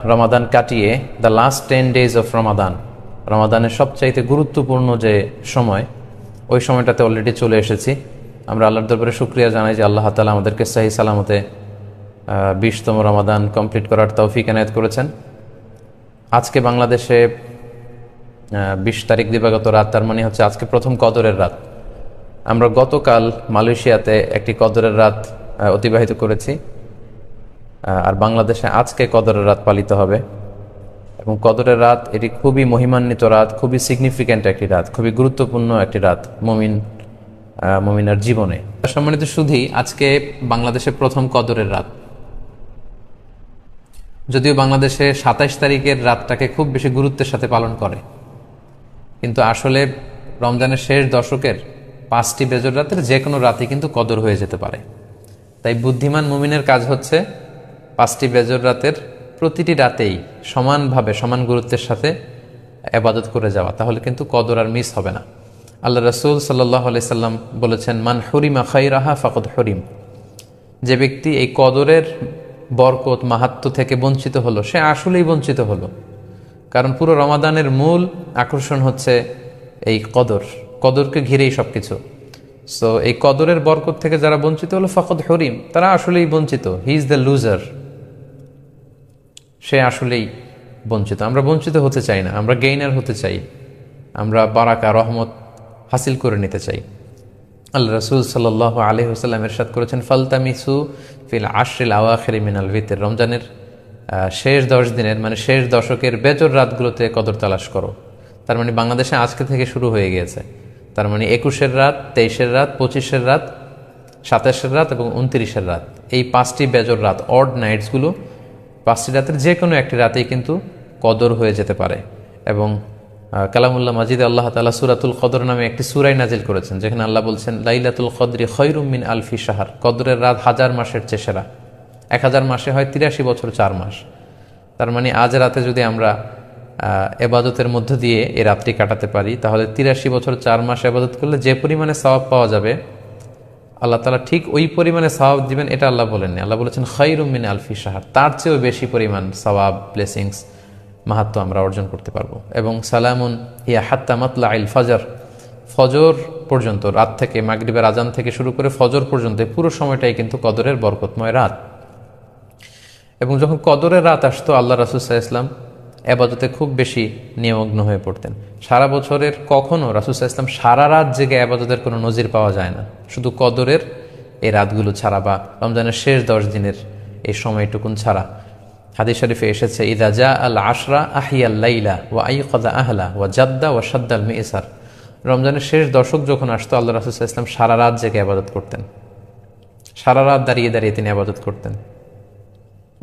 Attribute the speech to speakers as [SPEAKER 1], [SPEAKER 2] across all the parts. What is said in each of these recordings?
[SPEAKER 1] রমাদান কাটিয়ে the last 10 days of রমাদানের সবচাইতে গুরুত্বপূর্ণ যে সময়, ওই সময়টাতে অলরেডি চলে এসেছি। আমরা আল্লাহর দরবারে শুকরিয়া জানাই যে আল্লাহ তাআলা আমাদেরকে সহি সালামতে 20তম রমাদান কমপ্লিট করার তৌফিক এনায়েত করেছেন। আজকে বাংলাদেশে 20 তারিখ দিবাগত রাত, তার মানে হচ্ছে আজকে প্রথম কদরের রাত। আমরা গতকাল মালয়েশিয়াতে একটি কদরের রাত অতিবাহিত করেছি, আর বাংলাদেশে আজকে কদরের রাত পালিত হবে। এবং কদরের রাত এটি খুবই মহিমান্বিত রাত, খুবই সিগনিফিক্যান্ট একটি রাত, খুবই গুরুত্বপূর্ণ একটি রাত মুমিনের জীবনে। সম্মানিত সুধী, আজকে বাংলাদেশে প্রথম কদরের রাত। যদিও বাংলাদেশে 27 তারিখের রাতটাকে খুব বেশি গুরুত্বের সাথে পালন করে, কিন্তু আসলে রমজানের শেষ দশকের 5টি বেজর রাতের যে কোনো রাতে কিন্তু কদর হয়ে যেতে পারে। তাই বুদ্ধিমান মুমিনের কাজ হচ্ছে 5টি বেজর রাতের প্রতিটি রাতেই সমানভাবে সমান গুরুত্বের সাথে ইবাদত করে যাওয়া, তাহলে কিন্তু কদর আর মিস হবে না। আল্লাহ রাসূল সাল্লাল্লাহু আলাইহি সাল্লাম বলেছেন, মান হুরিমা খাইরাহা ফাকাদ হুরিম। যে ব্যক্তি এই কদরের বরকত মাহাত্ম্য থেকে বঞ্চিত হলো, সে আসলেই বঞ্চিত হলো। কারণ পুরো রমাদানের মূল আকর্ষণ হচ্ছে এই কদরকে ঘিরেই সব কিছু। সো এই কদরের বরকত থেকে যারা বঞ্চিত হলো ফাকাদ হুরিম, তারা আসলেই বঞ্চিত। হি ইজ দ্য লুজার, সে আসলেই বঞ্চিত। আমরা বঞ্চিত হতে চাই না, আমরা গেইনার হতে চাই, আমরা বারাকা রহমত হাসিল করে নিতে চাই। আল্লাহ রাসূল সাল্লাল্লাহু আলাইহি ওয়াসাল্লাম ইরশাদ করেছেন, ফালতামিসু ফিল আশরিল আওয়াখির মিনাল ভিতর। রমজানের শেষ 10 দিনের, মানে শেষ দশকের বেজর রাতগুলোতে কদর তালাশ করো। তার মানে বাংলাদেশে আজকে থেকে শুরু হয়ে গিয়েছে। তার মানে 21-এর রাত, 23-এর রাত, 25-এর রাত, 27-এর রাত এবং 29-এর রাত, এই 5টি বেজর রাত, অড নাইটসগুলো, 5টি রাতের যে কোনো একটি রাতেই কিন্তু কদর হয়ে যেতে পারে। এবং কালামুল্লাহ মাজিদে আল্লাহ তাআলা সূরাতুল কদর নামে একটি সূরা নাজিল করেছেন, যেখানে আল্লাহ বলছেন, লাইলাতুল কদরি খায়রুম মিন আলফি শাহর। কদরের রাত 1000 মাসের চেয়ে সেরা। 1000 মাসে হয় 83 বছর 4 মাস। তার মানে আজ রাতে যদি আমরা ইবাদতের মধ্য দিয়ে এই রাতটি কাটাতে পারি, তাহলে 83 বছর 4 মাস ইবাদত করলে যে পরিমাণে সওয়াব পাওয়া যাবে, আল্লাহ তাআলা ঠিক ওই পরিমাণে সওয়াব দিবেন, এটা আল্লাহ বলেননি। আল্লাহ বলেছেন খায়রুম মিন আলফি শাহর, তার চেয়েও বেশি পরিমাণ সওয়াব, ব্লেসিংস, মাহাত্ম্য আমরা অর্জন করতে পারবো। এবং সালামুন হিয়া হাত্তা মাতলাইল ফজর, ফজর পর্যন্ত, রাত থেকে মাগরিবের আজান থেকে শুরু করে ফজর পর্যন্ত পুরো সময়টাই কিন্তু কদরের বরকতময় রাত। এবং যখন কদরের রাত আসতো, আল্লাহ রাসূল সাল্লাল্লাহু আলাইহি ওয়াসাল্লাম ইবাদতে খুব বেশি নিমগ্ন হয়ে পড়তেন। সারা বছরের কখনো রাসূল সাল্লাল্লাহু আলাইহি ওয়াসাল্লাম সারা রাত জেগে ইবাদতের কোনো নজির পাওয়া যায় না, শুধু কদরের এই রাতগুলো ছাড়া বা রমজানের শেষ 10 দিনের এই সময়টুকুন ছাড়া। হাদিস শরীফে এসেছে, ইদা জা আল আশরা আহিয়াল লাইলা ওয়া আইকাযা আহলা ওয়া জাদ্দা ওয়া শাদ্দাল মিইসার। রমজানের শেষ দশক যখন আসতো, আল্লাহ রাসূল সাল্লাল্লাহু আলাইহি ওয়াসাল্লাম সারা রাত জেগে ইবাদত করতেন, সারা রাত দাঁড়িয়ে দাঁড়িয়ে তিনি ইবাদত করতেন।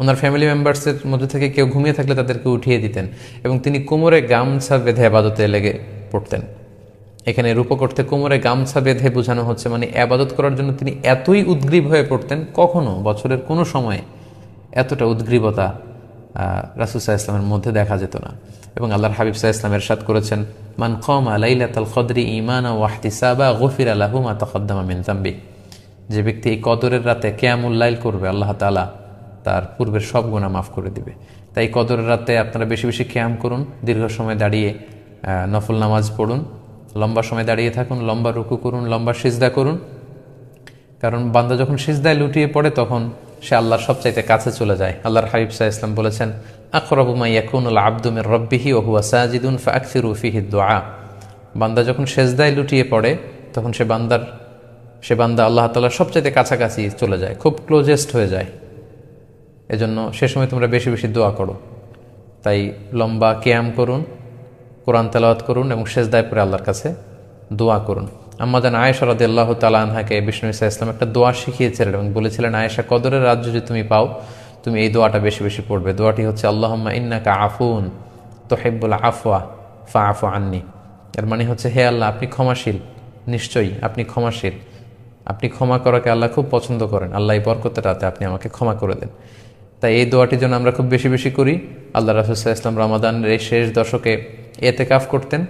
[SPEAKER 1] ওনার ফ্যামিলি মেম্বার্সের মধ্যে থেকে কেউ ঘুমিয়ে থাকলে তাদেরকে উঠিয়ে দিতেন, এবং তিনি কোমরে গামছা বেঁধে ইবাদতে লেগে পড়তেন। এখানে রূপক অর্থে কোমরে গামছা বেঁধে বোঝানো হচ্ছে, মানে ইবাদত করার জন্য তিনি এতই উদ্গ্রীব হয়ে পড়তেন, কখনো বছরের কোনো সময় এতটা উদ্গ্রীবতা রাসূল সাল্লাল্লাহু আলাইহি ওয়াসাল্লামের মধ্যে দেখা যেত না। এবং আল্লাহর হাবিব সাল্লাল্লাহু আলাইহি ওয়াসাল্লাম ইরশাদ করেছেন, মান কামা লাইলাতাল কদরি ঈমানান ওয়া ইহতিসাবা গুফিরা লাহু মা তাকদ্দামা মিন যামবি। যে ব্যক্তি এই কদরের রাতে কিয়ামুল লাইল করবে, আল্লাহ তাআলা তার পূর্বের সব গুনাহ মাফ করে দিবে। তাই কদরের রাতে আপনারা বেশি বেশি কিয়াম করুন, দীর্ঘ সময় দাঁড়িয়ে নফল নামাজ পড়ুন, লম্বা সময় দাঁড়িয়ে থাকুন, লম্বা রুকু করুন, লম্বা সিজদা করুন। কারণ বান্দা যখন সিজদায় লুটিয়ে পড়ে, তখন সে আল্লাহর সবচাইতে কাছে চলে যায়। আল্লাহর হাবিব সাল্লাল্লাহু আলাইহি ওয়াসাল্লাম বলেছেন, আকরাবু মা ইয়াকুনুল আবদু মির রাব্বিহি ওয়া হুয়া সাজিদুন ফাআকসিরু ফিহি দুআ। বান্দা যখন সিজদায় লুটিয়ে পড়ে, তখন সে বান্দা আল্লাহ তাআলার সবচাইতে কাছাকাছি চলে যায়, খুব ক্লোজেস্ট হয়ে যায়। এজন্য সে সময় তোমরা বেশি বেশি দোয়া করো। তাই লম্বা কিয়াম করুন, কোরআন তেলাওয়াত করুন এবং সিজদায় পড়ে আল্লাহর কাছে দোয়া করুন। আম্মা জান আয়েশা রাদিয়াল্লাহু তাআলা আনহাকে বিষ্ণু ইসা ইসলাম একটা দোয়া শিখিয়েছিলেন এবং বলেছিলেন, আয়েশা, কদরের রাত যদি তুমি পাও, তুমি এই দোয়াটা বেশি বেশি পড়বে। দোয়াটি হচ্ছে, আল্লাহুম্মা ইন্নাকা আফুন তুহিব্বুল আফওয়া ফাআফু আন্নি। এর মানে হচ্ছে, হে আল্লাহ, আপনি ক্ষমাশীল, নিশ্চয়ই আপনি ক্ষমাশীল, আপনি ক্ষমা করাকে আল্লাহ খুব পছন্দ করেন, আল্লাহ এই বরকতের রাতে আপনি আমাকে ক্ষমা করে দেন। তাই এই দোয়াটির জন্য আমরা খুব বেশি বেশি করি। আল্লাহ রাসূল সাল্লাল্লাহু আলাইহি ওয়াসাল্লাম রমাদানের এই শেষ দশকে ইতিকাফ করতেন।